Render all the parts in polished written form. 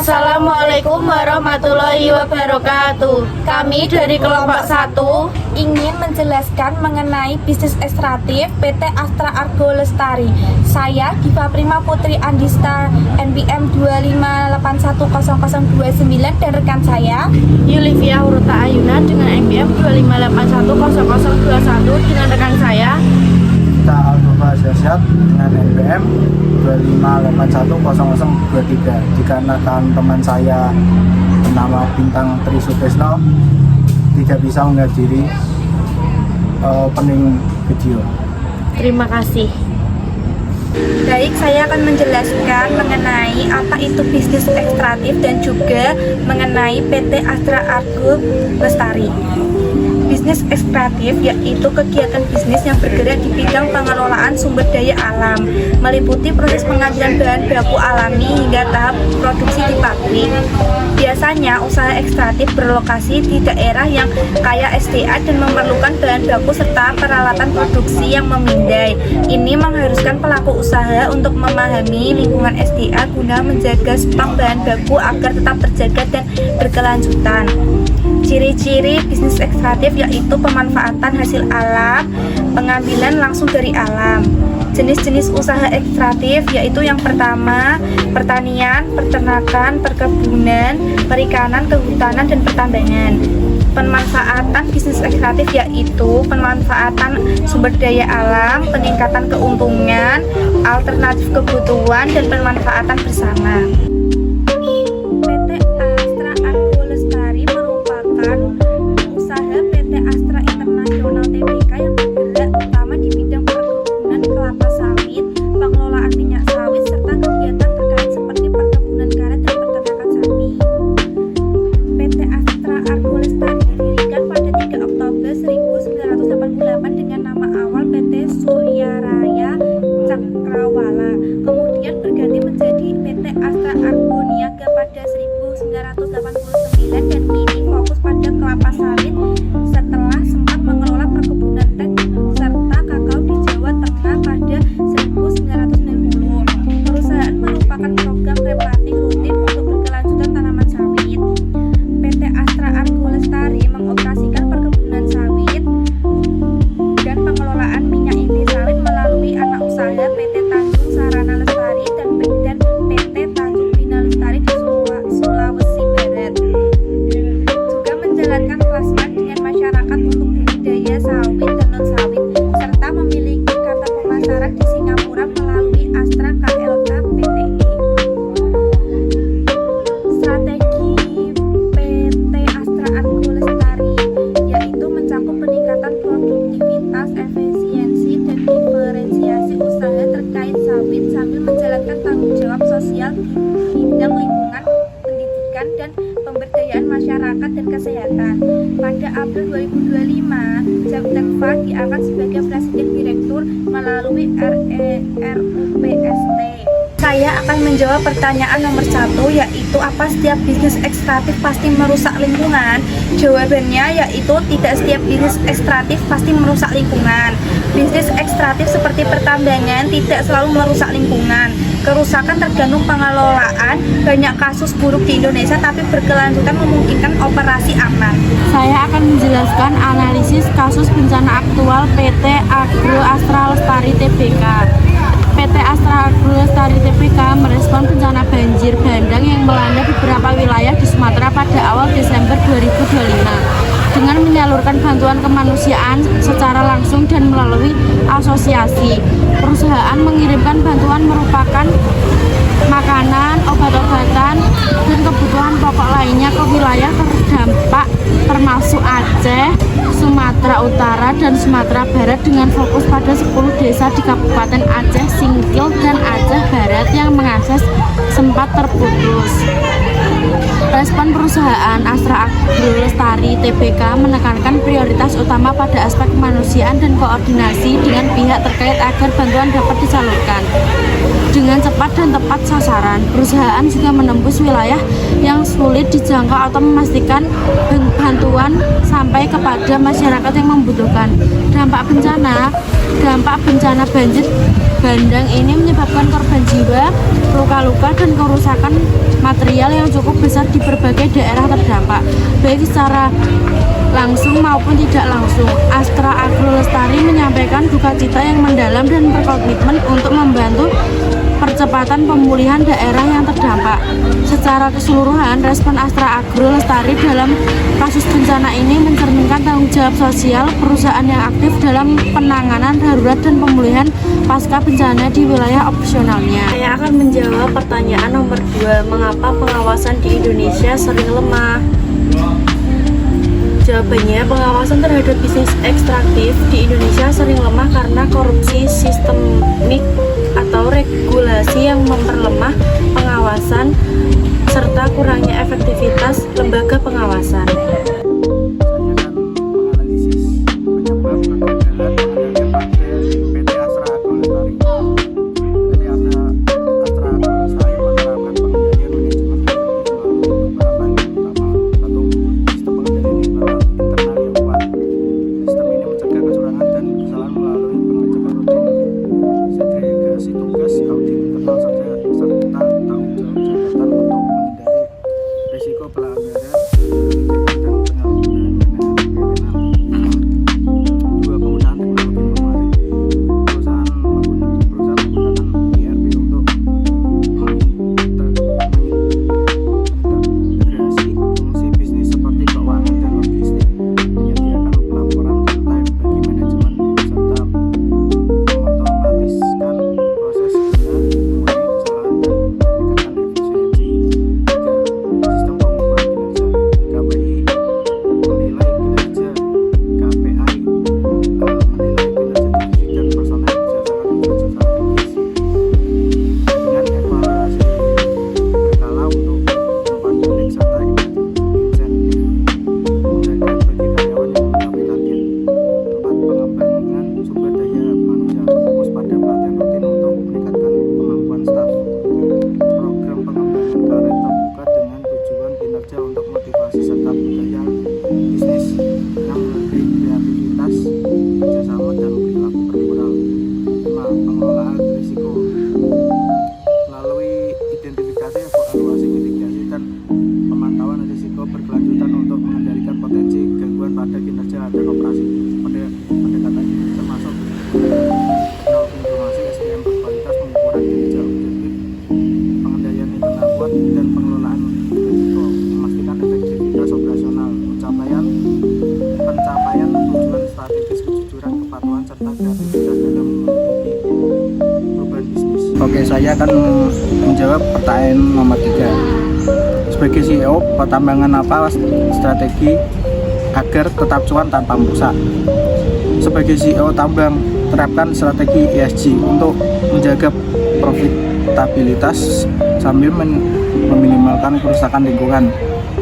Assalamualaikum warahmatullahi wabarakatuh. Kami dari kelompok 1 ingin menjelaskan mengenai bisnis ekstraktif PT Astra Argo Lestari. Saya Diva Prima Putri Andista NPM 258100029 dan rekan saya Yulivia Huruta Ayuna dengan NPM 258100021 dengan rekan saya Kita Alfa Syasiat dengan NPM 258100023. Dikarenakan teman saya bernama Bintang Tri Sutesno tidak bisa menghadiri opening video. Terima kasih. Baik, saya akan menjelaskan mengenai apa itu bisnis ekstraktif dan juga mengenai PT Astra Argo Lestari. Bisnis ekstraktif yaitu kegiatan bisnis yang bergerak di bidang pengelolaan sumber daya alam, meliputi proses pengambilan bahan baku alami hingga tahap produksi di pabrik. Biasanya usaha ekstraktif berlokasi di daerah yang kaya SDA dan memerlukan bahan baku serta peralatan produksi yang memindai. Ini mengharuskan pelaku usaha untuk memahami lingkungan SDA guna menjaga stok bahan baku agar tetap terjaga dan berkelanjutan. Ciri-ciri bisnis ekstraktif yaitu pemanfaatan hasil alam, pengambilan langsung dari alam. Jenis-jenis usaha ekstraktif yaitu yang pertama, pertanian, peternakan, perkebunan, perikanan, kehutanan, dan pertambangan. Pemanfaatan bisnis ekstraktif yaitu pemanfaatan sumber daya alam, peningkatan keuntungan, alternatif kebutuhan, dan pemanfaatan bersama. PT Astra Argo Lestari merupakan usaha PT Astra Internasional Tbk yang bergerak utama di bidang perkebunan kelapa sawit, pengelolaan minyak sawit, serta kegiatan terkait seperti perkebunan karet dan peternakan sapi. PT Astra Argo Lestari didirikan pada 3 Oktober 1988 dengan nama awal PT Surya Raya Cakrawala. Kemudian berganti menjadi PT Astra Argo Niaga pada 1989 dan kini fokus pada kelapa sawit setelah sempat mengelola perkebunan teh serta kakao di Jawa Tengah pada 1990. Perusahaan merupakan program replanting rutin untuk berkelanjutan tanaman sawit. PT Astra Argo Lestari mengoperasikan perkebunan sawit dan pengelolaan minyak inti sawit melalui anak usaha PT Tanjung Sarana Lestari dan PT Tanjung Bina Lestari di Sulawesi Barat. Juga menjalankan plasma dengan masyarakat untuk budidaya sawit dan non sawit serta memiliki kantor pemasaran di Singapura melalui Astra KLK Pte. Strategi PT Astra Argo Lestari yaitu mencakup peningkatan produktivitas, efisiensi, dan diferensiasi usaha terkait sawit sambil menjalankan tanggung jawab sosial di bidang lingkungan, pendidikan, dan pemberdayaan masyarakat dan kesehatan. Pada April 2025, Japtekva diangkat sebagai Presiden Direktur melalui RUPST. Saya akan menjawab pertanyaan nomor 1, yaitu apa setiap bisnis ekstraktif pasti merusak lingkungan? Jawabannya yaitu tidak setiap bisnis ekstraktif pasti merusak lingkungan. Bisnis ekstraktif seperti pertambangan tidak selalu merusak lingkungan. Kerusakan tergantung pengelolaan. Banyak kasus buruk di Indonesia tapi berkelanjutan memungkinkan operasi aman. Saya akan menjelaskan analisis kasus bencana aktual PT Agro Astra Lestari Tbk. PT Astra Argo Lestari Tbk merespon bencana banjir bandang yang melanda beberapa wilayah di Sumatera pada awal Desember 2025 dengan menyalurkan bantuan kemanusiaan secara langsung dan melalui asosiasi. Perusahaan mengirimkan bantuan merupakan makanan, obat-obatan, dan kebutuhan pokok lainnya ke wilayah terdampak termasuk Aceh, Sumatera Utara, dan Sumatera Barat dengan fokus pada 10 desa di Kabupaten Aceh Singkil dan Aceh Barat yang mengakses sempat terputus. Respon perusahaan Astra Argo Lestari Tbk menekankan prioritas utama pada aspek kemanusiaan dan koordinasi dengan pihak terkait agar bantuan dapat disalurkan dengan cepat dan tepat sasaran. Perusahaan juga menembus wilayah yang sulit dijangkau atau memastikan bantuan sampai kepada masyarakat yang membutuhkan. Dampak bencana banjir bandang ini menyebabkan korban jiwa, luka-luka, dan kerusakan material sosial yang cukup besar di berbagai daerah terdampak, baik secara langsung maupun tidak langsung. Astra Agro Lestari menyampaikan duka cita yang mendalam dan berkomitmen untuk membantu percepatan pemulihan daerah yang terdampak. Secara keseluruhan, respon Astra Agro Lestari dalam kasus bencana ini mencerminkan tanggung jawab sosial perusahaan yang aktif dalam penanganan darurat dan pemulihan pasca bencana di wilayah operasionalnya. Saya akan menjawab pertanyaan nomor 2, mengapa pengawasan di Indonesia sering lemah? Jawabannya, pengawasan terhadap bisnis ekstraktif di Indonesia sering lemah karena korupsi sistemik atau regulasi yang memperlemah pengawasan serta kurangnya efektivitas lembaga pengawasan. Saya akan menganalisis penyebab kegagalan pengendalian PT Astra Agro Lestari. PT Astra Agro Lestari menerapkan pengendalian manajemen efektif melalui beberapa hal utama. 1. Sistem pengendalian internal yang kuat. Sistem ini mencegah kecurangan dan kesalahan melalui pengecekan rutin, segregasi tugas, audit internal serta tanggung jawab jabatan untuk menghindari risiko pelanggaran dan penyalahgunaan wewenang. 2. Penggunaan teknologi informasi. Perusahaan menggunakan ERP untuk mengintegrasi fungsi bisnis seperti keuangan dan logistik, menyediakan pelaporan real-time bagi manajemen serta mengotomatiskan proses guna mengurangi kesalahan dan meningkatkan efisiensi. 3. Sistem pengukuran kinerja. KPI menilai kinerja KPI menilai kinerja divisi dan personel berdasarkan tujuan strategis dengan evaluasi berkala untuk mempandu indeks serta insentif penghargaan bagi karyawan yang mencapai target. 4. Pengembangan sumber daya manusia. Fokus pada pelatihan rutin untuk meningkatkan kemampuan staf. Program pengembangan karir terbuka dengan tujuan kinerja untuk motivasi serta budaya bisnis yang memberi kreativitas, kerjasama, dan perilaku personal. 5. Pengelolaan risiko melalui identifikasi, evaluasi, mitigasi, dan pemantauan risiko berkelanjutan untuk mengendalikan potensi gangguan pada kinerja dan operasi. Pendekatan ini termasuk nol informasi, SDM berkualitas, pengukuran kinerja objektif, pengendalian internal kuat, dan pengelolaan risiko, memastikan efektivitas operasional, pencapaian tujuan strategis, kejujuran, kepatuhan, serta kreativitas dalam mengikuti perubahan bisnis. Oke, saya akan menjawab pertanyaan nomor 3. Sebagai CEO, pertambangan apa strategi agar tetap cuan tanpa merusak? Sebagai CEO tambang, terapkan strategi ESG untuk menjaga profitabilitas sambil meminimalkan kerusakan lingkungan.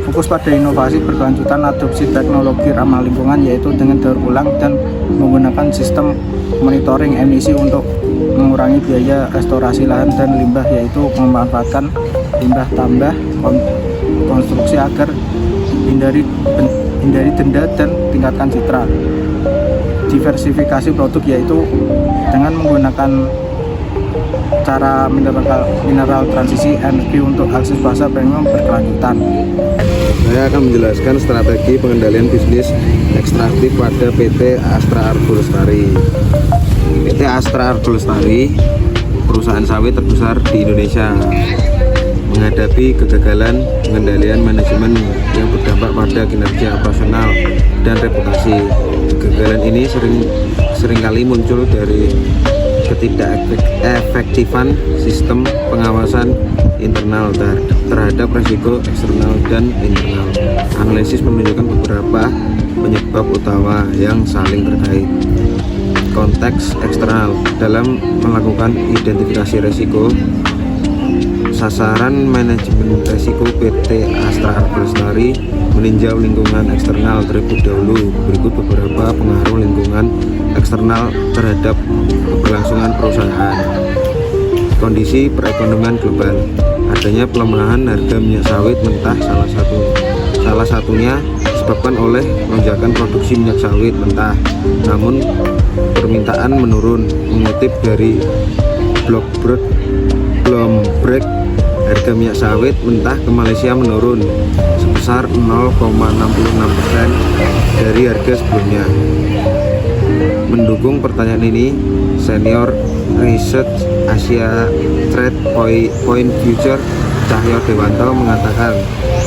Fokus pada inovasi berkelanjutan, adopsi teknologi ramah lingkungan yaitu dengan daur ulang dan menggunakan sistem monitoring emisi untuk mengurangi biaya restorasi lahan dan limbah, yaitu memanfaatkan limbah tambah konstruksi agar hindari denda dan tingkatkan citra. Diversifikasi produk yaitu dengan menggunakan cara mineral transisi energi untuk akses pasar premium berkelanjutan. Saya akan menjelaskan strategi pengendalian bisnis ekstraktif pada PT Astra Agro Lestari. PT Astra Agro Lestari, perusahaan sawit terbesar di Indonesia, menghadapi kegagalan pengendalian manajemen yang berdampak pada kinerja operasional dan reputasi. Kegagalan ini seringkali muncul dari ketidakefektifan sistem pengawasan internal terhadap risiko eksternal dan internal. Analisis menunjukkan beberapa penyebab utama yang saling terkait. Konteks eksternal dalam melakukan identifikasi risiko. Sasaran manajemen risiko PT Astra Agro Lestari meninjau lingkungan eksternal terlebih dahulu. Berikut beberapa pengaruh lingkungan eksternal terhadap keberlangsungan perusahaan. Kondisi perekonomian global. Adanya pelemahan harga minyak sawit mentah salah satunya disebabkan oleh lonjakan produksi minyak sawit mentah. Namun permintaan menurun. Mengutip dari Bloomberg, harga minyak sawit mentah ke Malaysia menurun sebesar 0,66% dari harga sebelumnya. Mendukung pertanyaan ini, Senior Research Asia Trade Point Future Cahyo Dewanto mengatakan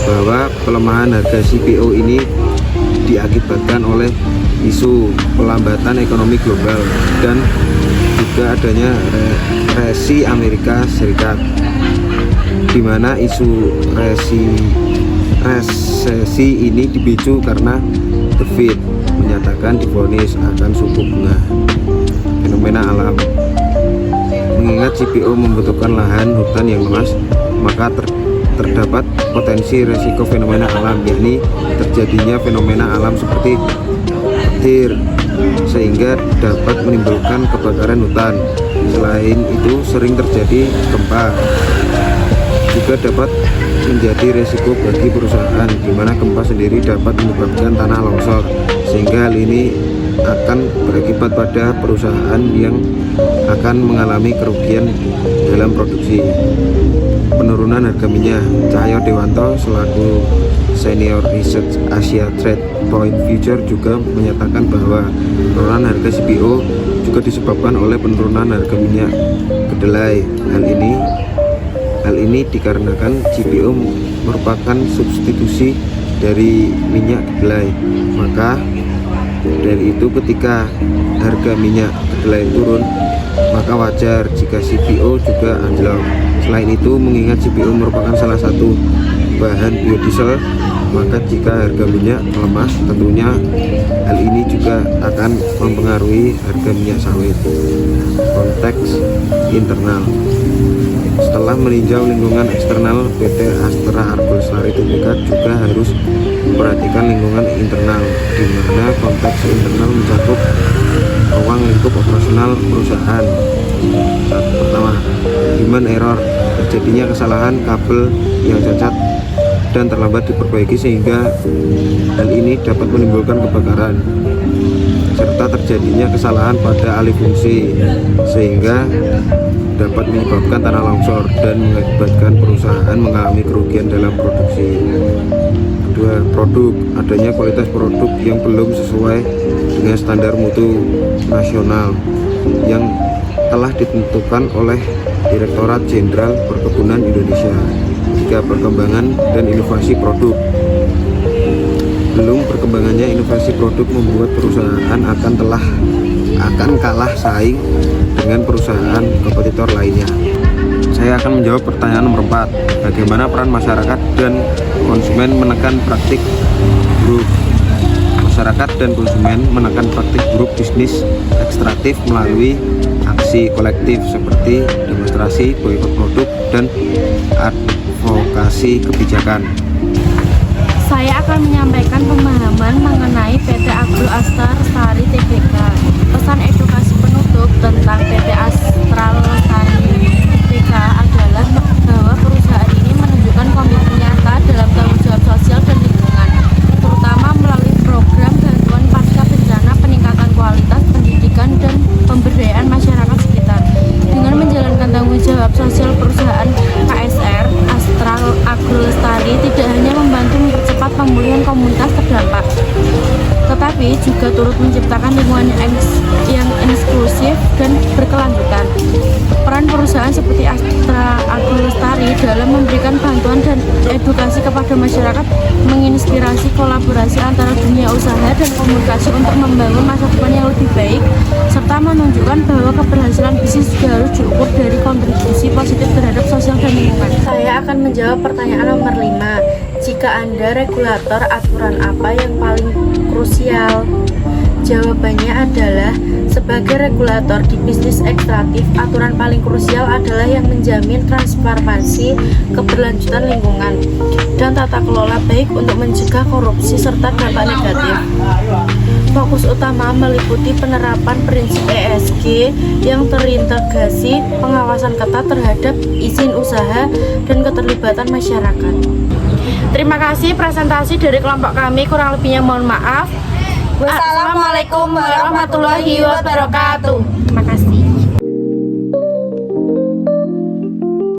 bahwa pelemahan harga CPO ini diakibatkan oleh isu pelambatan ekonomi global dan juga adanya resesi Amerika Serikat, di mana isu resesi ini dipicu karena The Fed menyatakan divonis akan suku bunga. Fenomena alam. Mengingat CPO membutuhkan lahan hutan yang luas, maka terdapat potensi resiko fenomena alam, yakni terjadinya fenomena alam seperti petir, sehingga dapat menimbulkan kebakaran hutan. Selain itu sering terjadi gempa, juga dapat menjadi resiko bagi perusahaan, di mana gempa sendiri dapat menyebabkan tanah longsor, sehingga hal ini akan berakibat pada perusahaan yang akan mengalami kerugian dalam produksi. Penurunan harga minyak. Cahyo Dewanto selaku Senior Research Asia Trade Point Future juga menyatakan bahwa penurunan harga CPO juga disebabkan oleh penurunan harga minyak kedelai. Hal ini dikarenakan CPO merupakan substitusi dari minyak kedelai. Maka dari itu ketika harga minyak kedelai turun, maka wajar jika CPO juga anjlok. Selain itu, mengingat CPO merupakan salah satu bahan biodiesel, maka jika harga minyak melemah, tentunya hal ini juga akan mempengaruhi harga minyak sawit. Konteks internal. Setelah meninjau lingkungan eksternal, PT Astra Argo Lestari Tbk juga harus memperhatikan lingkungan internal, di mana konteks internal mencakup ruang lingkup operasional perusahaan. Pertama, human error, terjadinya kesalahan kabel yang cacat dan terlambat diperbaiki sehingga hal ini dapat menimbulkan kebakaran, serta terjadinya kesalahan pada alih fungsi sehingga dapat menyebabkan tanah longsor dan mengakibatkan perusahaan mengalami kerugian dalam produksi. Kedua, produk, adanya kualitas produk yang belum sesuai dengan standar mutu nasional yang telah ditentukan oleh Direktorat Jenderal Perkebunan Indonesia. Tiga, perkembangan dan inovasi produk. Belum berkembangannya inovasi produk membuat perusahaan akan kalah saing dengan perusahaan kompetitor lainnya. Saya akan menjawab pertanyaan nomor 4. Bagaimana peran masyarakat dan konsumen menekan praktik buruk? Masyarakat dan konsumen menekan praktik buruk bisnis ekstraktif melalui aksi kolektif seperti demonstrasi, boikot produk, dan advokasi kebijakan. Saya akan menyampaikan pemahaman mengenai PT Agro Astra Lestari Tbk. Pesan edukasi penutup tentang PT Astra Lestari Tbk adalah bahwa perusahaan ini menunjukkan komitmen nyata dalam tanggung jawab sosial dan lingkungan, terutama melalui program bantuan pasca bencana, peningkatan kualitas pendidikan dan pemberdayaan masyarakat sekitar. Dengan menjalankan tanggung jawab sosial, perusahaan KSR Astra Agro Lestari tidak hanya membantu mempercepat pemulihan komunitas terdampak, tetapi juga turut menciptakan lingkungan yang inklusif dan berkelanjutan. Peran perusahaan seperti Astra Agro Lestari dalam memberikan bantuan dan edukasi kepada masyarakat menginspirasi kolaborasi antara dunia usaha dan komunikasi untuk membangun masa depan yang lebih baik, serta menunjukkan bahwa keberhasilan bisnis juga harus diukur dari kontribusi positif terhadap sosial dan lingkungan. Saya akan menjawab pertanyaan nomor 5. Jika Anda regulator, aturan apa yang paling krusial? Jawabannya adalah, sebagai regulator di bisnis ekstraktif, aturan paling krusial adalah yang menjamin transparansi, keberlanjutan lingkungan, dan tata kelola baik untuk mencegah korupsi serta dampak negatif. Fokus utama meliputi penerapan prinsip ESG yang terintegrasi, pengawasan ketat terhadap izin usaha, dan keterlibatan masyarakat. Terima kasih presentasi dari kelompok kami, kurang lebihnya mohon maaf. Wassalamualaikum warahmatullahi wabarakatuh.